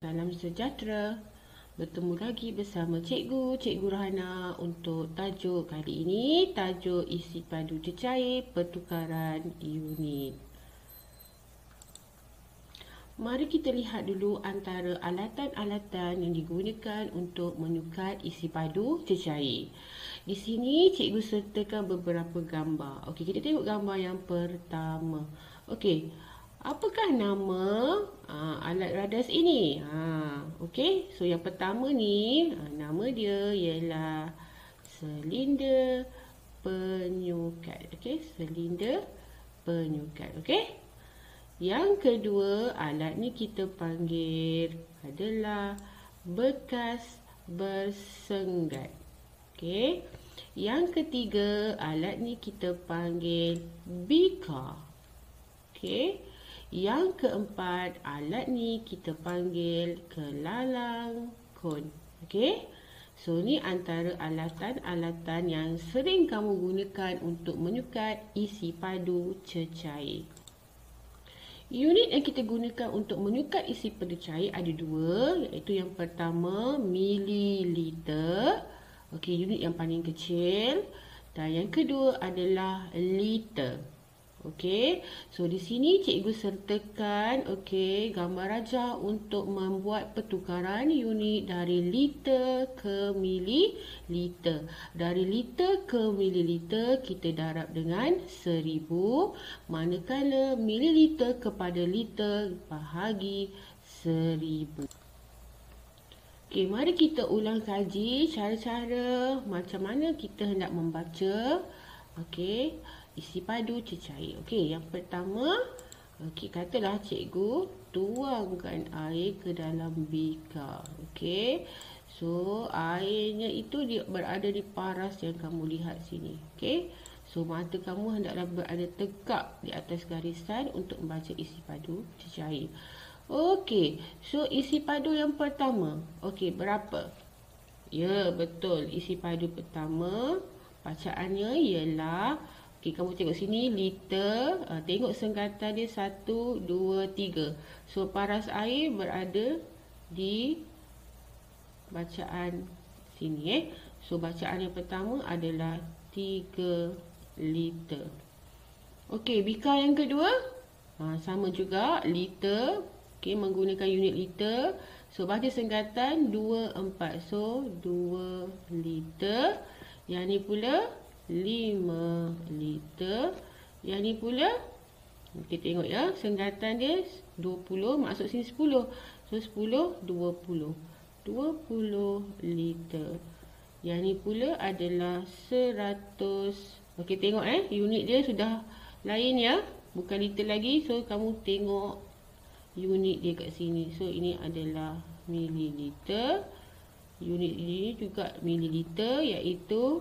Salam sejahtera. Bertemu lagi bersama Cikgu Rahana untuk tajuk kali ini, tajuk isi padu cecair pertukaran unit. Mari kita lihat dulu antara alatan-alatan yang digunakan untuk menyukat isi padu cecair. Di sini cikgu sertakan beberapa gambar. Okey, kita tengok gambar yang pertama. Okey, apakah nama alat radas ini? Okey, so yang pertama ni, nama dia ialah silinder penyukat. Okey, silinder penyukat. Okey. Yang kedua, alat ni kita panggil adalah bekas bersenggat. Okey. Yang ketiga, alat ni kita panggil bika. Okey. Yang keempat, alat ni kita panggil kelalang kon. Okey. So, ni antara alatan-alatan yang sering kamu gunakan untuk menyukat isi padu cecair. Unit yang kita gunakan untuk menyukat isi padu cair ada dua, iaitu yang pertama mililiter. Okey, unit yang paling kecil. Dan yang kedua adalah liter. Okey, so di sini cikgu sertakan gambar rajah untuk membuat pertukaran unit dari liter ke mililiter. Dari liter ke mililiter kita darab dengan 1000, manakala mililiter kepada liter bahagi 1000. Okey, mari kita ulang kaji cara-cara macam mana kita hendak membaca isi padu cecair. Okey, yang pertama, katalah cikgu tuangkan air ke dalam bika. Okey. So, airnya itu dia berada di paras yang kamu lihat sini. Okey. So, mata kamu hendaklah berada tegak di atas garisan untuk membaca isi padu cecair. Okey. So, isi padu yang pertama. Okey, berapa? Ya, betul. Isi padu pertama bacaannya ialah, kamu tengok sini liter, tengok sengkatan dia 1, 2, 3. So, paras air berada di bacaan sini. So, bacaan yang pertama adalah 3 liter. Okey, bika yang kedua, sama juga liter. Okey, menggunakan unit liter. So, baca sengkatan 2, 4. So, 2 liter. Yang ni pula 5 liter. Yang ni pula, kita tengok ya, sengkatan dia 20, masuk sini 10. So, 10, 20. 20 liter. Yang ni pula adalah 100. Okey, tengok unit dia sudah lain ya. Bukan liter lagi. So, kamu tengok unit dia kat sini. So, ini adalah mililiter. Unit ini juga mililiter, iaitu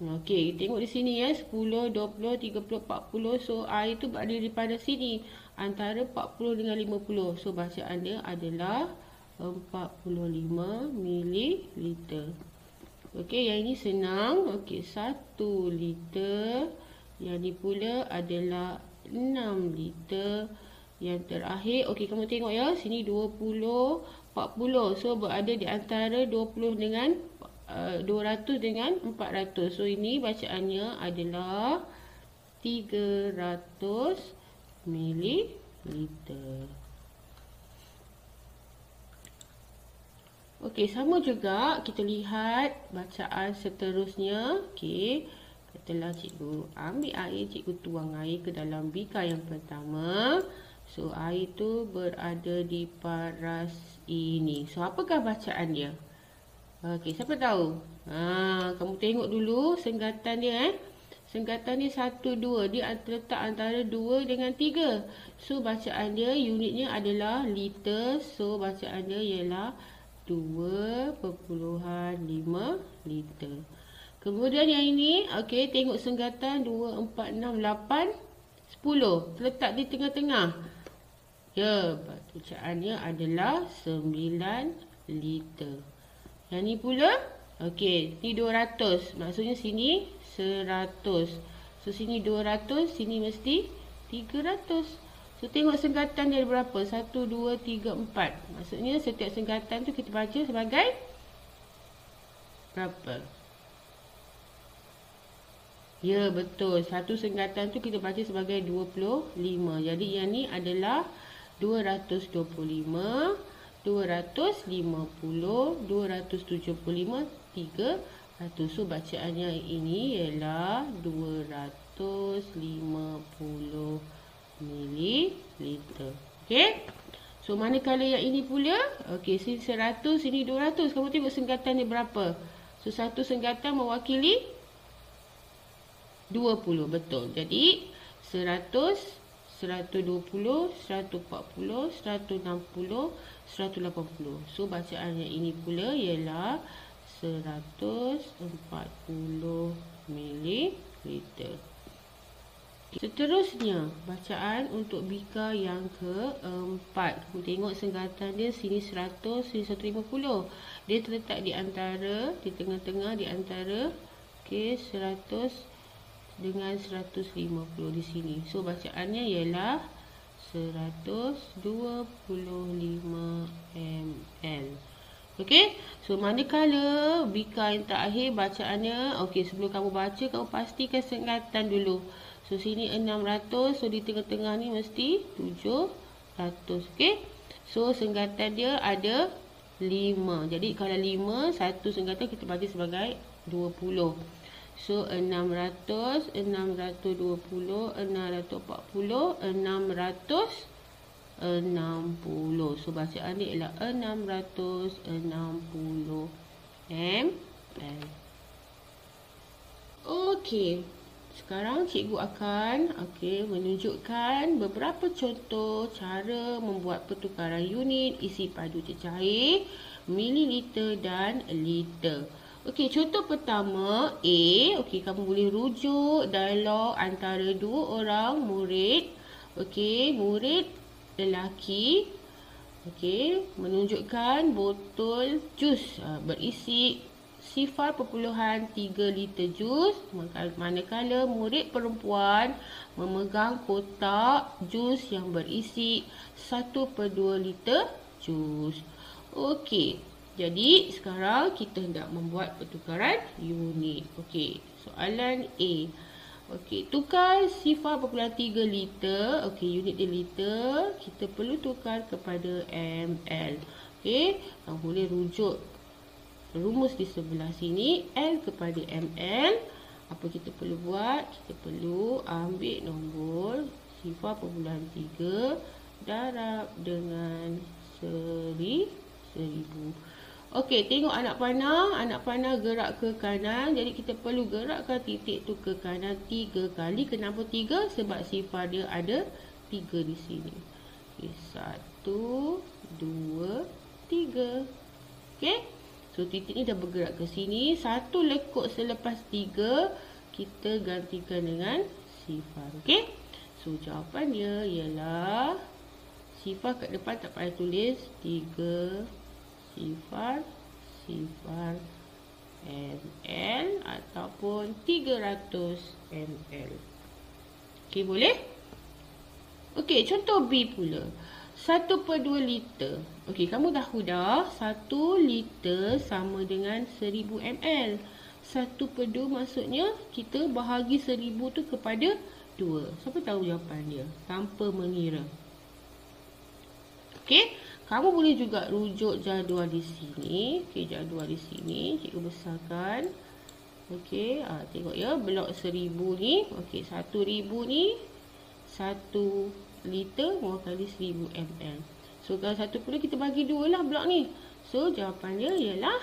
okey, tengok di sini ya, 10, 20, 30, 40. So, air tu berada di pada sini antara 40 dengan 50. So, bacaan dia adalah 45 mililiter. Okey, yang ini senang. Okey, 1 liter. Yang ni pula adalah 6 liter. Yang terakhir, okey, kamu tengok ya, sini 20, 40. So, berada di antara 20 dengan 200 dengan 400. So, ini bacaannya adalah 300 mililiter. Okey, sama juga kita lihat bacaan seterusnya. Okey, katalah cikgu ambil air, cikgu tuang air ke dalam bika yang pertama. So, air tu berada di paras ini. So, apakah bacaan dia? Okey, siapa tahu? Kamu tengok dulu sengkatan dia. Sengkatan dia 1, 2. Dia terletak antara 2 dengan 3. So, bacaan dia, unitnya adalah liter. So, bacaan dia ialah 2,5 liter. Kemudian yang ini, okey, tengok sengkatan 2, 4, 6, 8, 10. Terletak di tengah-tengah. Ya, bacaannya adalah 9 liter. Yang ni pula, okey, ni 200. Maksudnya sini 100. So, sini 200, sini mesti 300. So tengok senggatan dia berapa? 1, 2, 3, 4. Maksudnya setiap senggatan tu kita baca sebagai berapa? Ya, betul. Satu senggatan tu kita baca sebagai 25. Jadi yang ni adalah 225, 250, 275, 300. So bacaannya ini ialah 250 mililiter. Okey. So manakala yang ini pula, okey, sini 100, sini 200. Kamu tengok senggatan ni berapa? So satu senggatan mewakili 20, betul. Jadi 100, 120, 140, 160, 180. So bacaannya ini pula ialah 140 mililiter. Seterusnya, bacaan untuk bika yang keempat. Kamu tengok senggatan dia sini 100, sini 150. Dia terletak di antara, di tengah-tengah di antara 100 dengan 150 di sini. So bacaannya ialah 125 ml. Okey. So manakala bika yang terakhir bacaannya, okey, sebelum kamu baca kamu pastikan senggatan dulu. So sini 600, so di tengah-tengah ni mesti 700. Okey. So senggatan dia ada 5. Jadi kalau 5, satu senggatan kita baca sebagai 20. So 600, 620, 640, 660. So bacaan dia ialah 660 ml. Okey. Sekarang cikgu akan menunjukkan beberapa contoh cara membuat pertukaran unit isi padu cecair, mililiter dan liter. Okey, contoh pertama A. Okey, kamu boleh rujuk dialog antara dua orang murid. Okey, murid lelaki. Okey, menunjukkan botol jus berisi 0.3 liter jus, manakala murid perempuan memegang kotak jus yang berisi 1/2 liter jus. Okey, jadi sekarang kita hendak membuat pertukaran unit. Okey, soalan A. Okey, tukar 0.3 liter. Okey, unit dia liter. Kita perlu tukar kepada ml. Okey, kamu boleh rujuk rumus di sebelah sini, L kepada ml. Apa kita perlu buat? Kita perlu ambil nombor 0.3 darab dengan 1000. Okey, tengok anak panah gerak ke kanan. Jadi kita perlu gerakkan titik tu ke kanan 3 kali. Kenapa 3? Sebab sifar dia ada 3 di sini. Okay, 1, 2, 3. Okey. So titik ni dah bergerak ke sini. Satu lekuk selepas 3 kita gantikan dengan sifar. Okey. So jawapan dia ialah sifar kat depan tak payah tulis 3 sifar ml ataupun 300 ml. Okey, boleh? Okey, contoh B pula. 1/2 liter. Okey, kamu tahu dah 1 liter sama dengan 1000 ml. 1/2 maksudnya kita bahagi 1000 tu kepada 2. Siapa tahu jawapan dia tanpa mengira? Okey, kamu boleh juga rujuk jadual di sini. Okey, jadual di sini cikgu besarkan. Okey, tengok ya, blok 1000 ni. Okey, 1000 ni 1 liter mewakili 1000 ml. So kalau 1/2 kita bagi 2 lah blok ni. So jawapan dia ialah,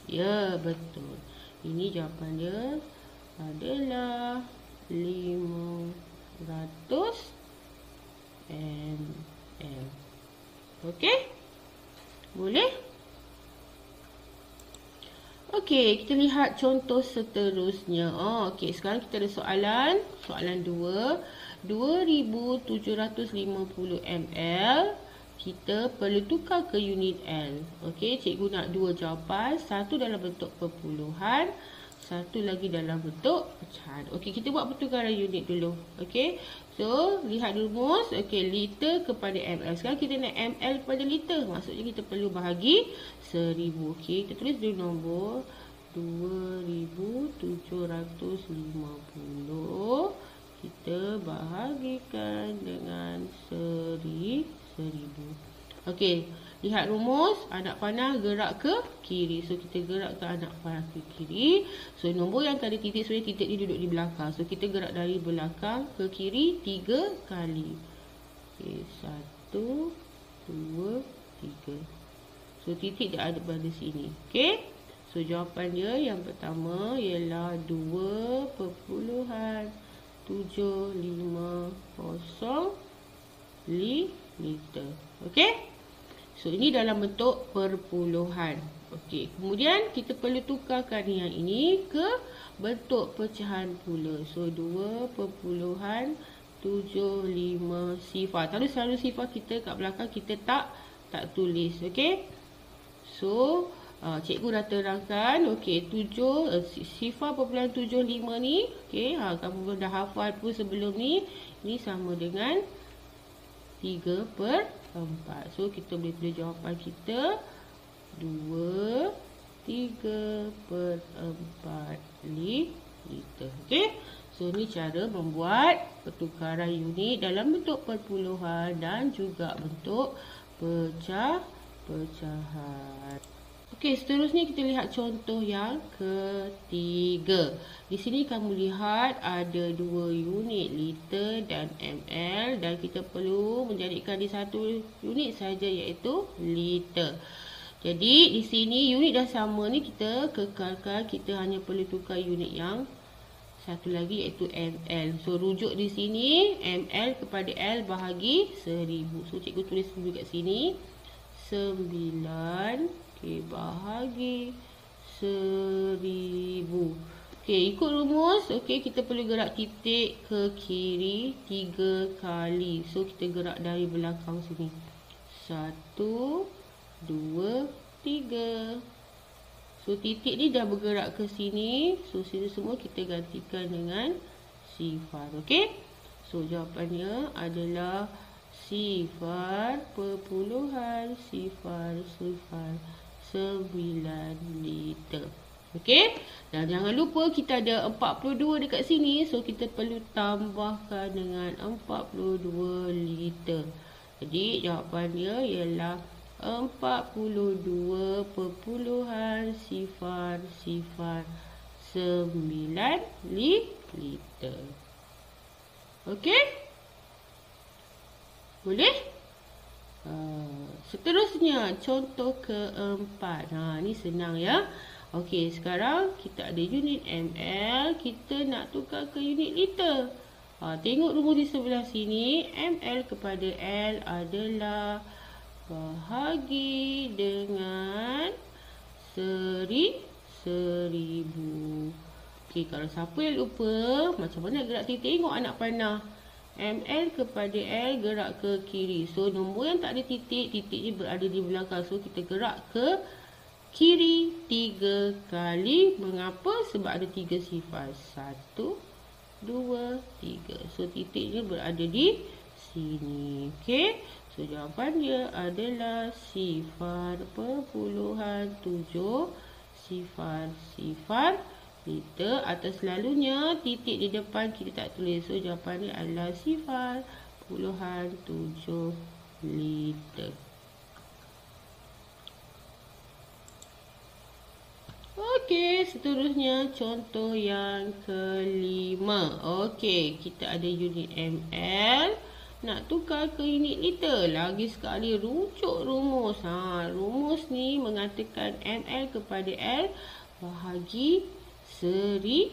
ya, betul. Ini jawapan dia adalah 500 ml. Okey? Boleh? Okey, kita lihat contoh seterusnya. Okey, sekarang kita ada soalan 2. 2750 ml. Kita perlu tukar ke unit L. Okey, cikgu nak dua jawapan. Satu dalam bentuk perpuluhan, satu lagi dalam bentuk pecahan. Okey, kita buat pertukaran unit dulu. Okey. So, lihat rumus. Okey, liter kepada ml. Sekarang kita nak ml kepada liter. Maksudnya kita perlu bahagi 1000. Okey, kita tulis dulu nombor 2750. Kita bahagikan dengan 1000. Okey, lihat rumus. Anak panah gerak ke kiri. So, kita gerak ke anak panah ke kiri. So, nombor yang tak ada titik, sebenarnya titik ni duduk di belakang. So, kita gerak dari belakang ke kiri 3 kali. Okey, 1, 2, 3. So, titik dah ada pada sini. Okey. So, jawapan dia yang pertama ialah 2.750 liter. Okey. So, ini dalam bentuk perpuluhan. Okey. Kemudian, kita perlu tukarkan yang ini ke bentuk pecahan pula. So, 2.75 sifar. Selalu sifar kita kat belakang kita tak tulis. Okey. So, cikgu dah terangkan. Okey, 0.75 ni. Okey, kamu dah hafal pun sebelum ni. Ini sama dengan 3/4. So, kita boleh tulis jawapan kita 2/3/4 liter. Okey. So, ni cara membuat pertukaran unit dalam bentuk perpuluhan dan juga bentuk pecahan. Okey, seterusnya kita lihat contoh yang ketiga. Di sini kamu lihat ada 2 unit liter dan ml dan kita perlu menjadikan di satu unit saja iaitu liter. Jadi di sini unit dah sama ni kita kekalkan, kita hanya perlu tukar unit yang satu lagi iaitu ml. So rujuk di sini ml kepada L bahagi 1000. So cikgu tulis dulu kat sini 9 bahagi 1000. Okey, ikut rumus. Okey, kita perlu gerak titik ke kiri 3 kali. So, kita gerak dari belakang sini. 1, 2, 3. So, titik ni dah bergerak ke sini. So, sini semua kita gantikan dengan sifar. Okey. So, jawapannya adalah 0.009 liter. Okey. Dan jangan lupa kita ada 42 dekat sini. So, kita perlu tambahkan dengan 42 liter. Jadi, jawapan dia ialah 42.009 liter. Okey. Boleh? Seterusnya, contoh keempat. Ni senang ya. Okey, sekarang kita ada unit ml. Kita nak tukar ke unit liter. Tengok rumus di sebelah sini. ml kepada L adalah bahagi dengan 1000. Okey, kalau siapa yang lupa, macam mana gerak titik? Tengok anak panah. ml kepada L gerak ke kiri. So, nombor yang tak ada titik, titiknya berada di belakang. So, kita gerak ke kiri 3 kali. Mengapa? Sebab ada 3 sifar. 1, 2, 3. So, titiknya berada di sini. Okey. So, jawapan dia adalah 0.7 000 liter. Atau selalunya titik di depan kita tak tulis. So, jawapan dia adalah 0.7 liter. Okey, seterusnya contoh yang kelima. Okey, kita ada unit ml. Nak tukar ke unit liter. Lagi sekali rujuk rumus. Rumus ni mengatakan ml kepada L bahagi 1000.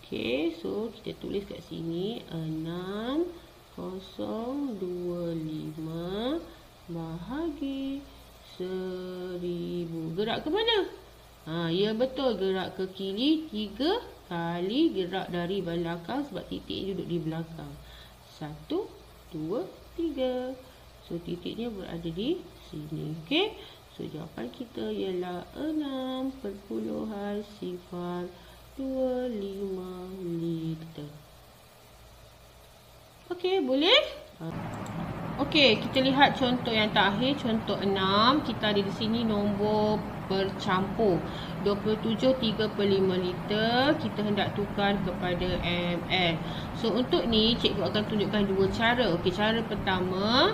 Okey, so kita tulis kat sini 6025 bahagi 1000. Gerak ke mana? Ya betul, gerak ke kiri 3 kali, gerak dari belakang sebab titik duduk di belakang. 1, 2, 3. So titiknya berada di sini. Okey. So jawapan kita ialah 6.025 liter. Okey, boleh? Okey, kita lihat contoh yang terakhir, contoh 6. Kita ada di sini nombor bercampur 27 3/5 liter. Kita hendak tukar kepada ml. So untuk ni cikgu akan tunjukkan dua cara. Okey, cara pertama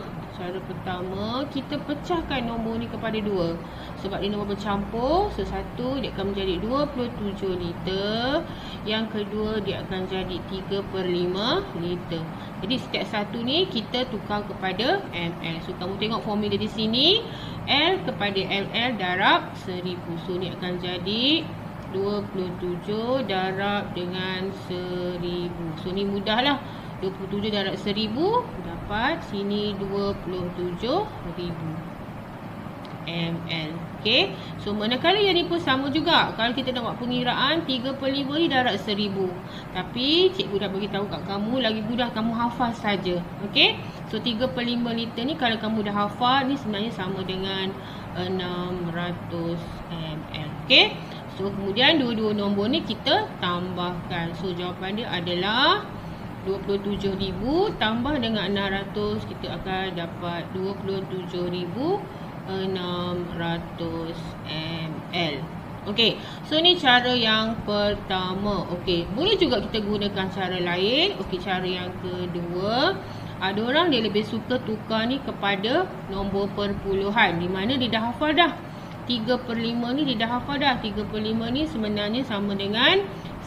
kita pecahkan nombor ni kepada 2. Sebab dia nombor bercampur, so satu dia akan menjadi 27 liter. Yang kedua dia akan jadi 3/5 liter. Jadi setiap satu ni kita tukar kepada ml. So kamu tengok formula di sini, L kepada ml darab 1000. So ni akan jadi 27 darab dengan 1000. So ni mudahlah. 27 darab 1000 dapat sini 27,000 ml. Okey. So manakala yang ni pun sama juga. Kalau kita nak buat pengiraan 3/5 ni darab 1000. Tapi cikgu dah bagi tahu kat kamu, lagi mudah kamu hafal saja. Okey. So 3/5 liter ni kalau kamu dah hafal ni sebenarnya sama dengan 600 ml. Okey. So kemudian dua-dua nombor ni kita tambahkan. So jawapan dia adalah 27,000 tambah dengan 600, kita akan dapat 27,600 ml. Okey, so ni cara yang pertama. Okey, boleh juga kita gunakan cara lain. Okey, cara yang kedua, ada orang dia lebih suka tukar ni kepada nombor perpuluhan, di mana dia dah hafal dah 3/5 ni, dia dah hafal dah 3/5 ni sebenarnya sama dengan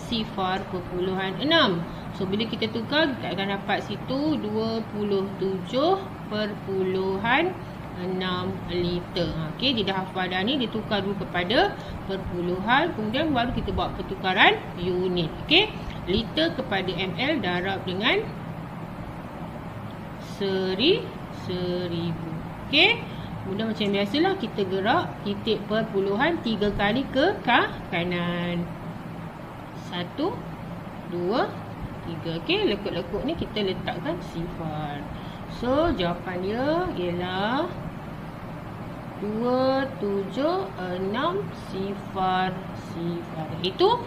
0.6. So bila kita tukar, kita akan dapat situ 27.6 liter. Okey, dia dah hafal dah ni, dia tukar dulu kepada perpuluhan, kemudian baru kita buat pertukaran unit. Okey, liter kepada ml darab dengan 1000. Okey, kemudian macam biasalah kita gerak titik perpuluhan 3 kali ke kanan. 1, 2, 3. Okey, lekuk-lekuk ni kita letakkan sifar. So jawapan dia ialah 2760. Itu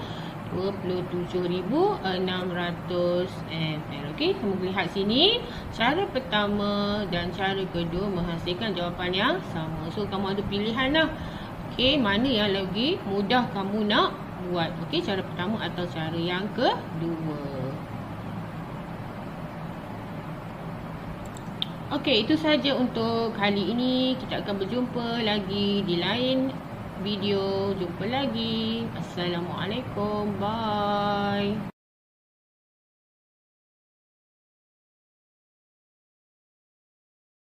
27,600 ml. Okey, kamu lihat sini, cara pertama dan cara kedua menghasilkan jawapan yang sama. So kamu ada pilihan lah. Okey, mana yang lagi mudah kamu nak buat. Okey, cara pertama atau cara yang kedua. Okey, itu saja untuk kali ini. Kita akan berjumpa lagi di lain video. Jumpa lagi. Assalamualaikum. Bye.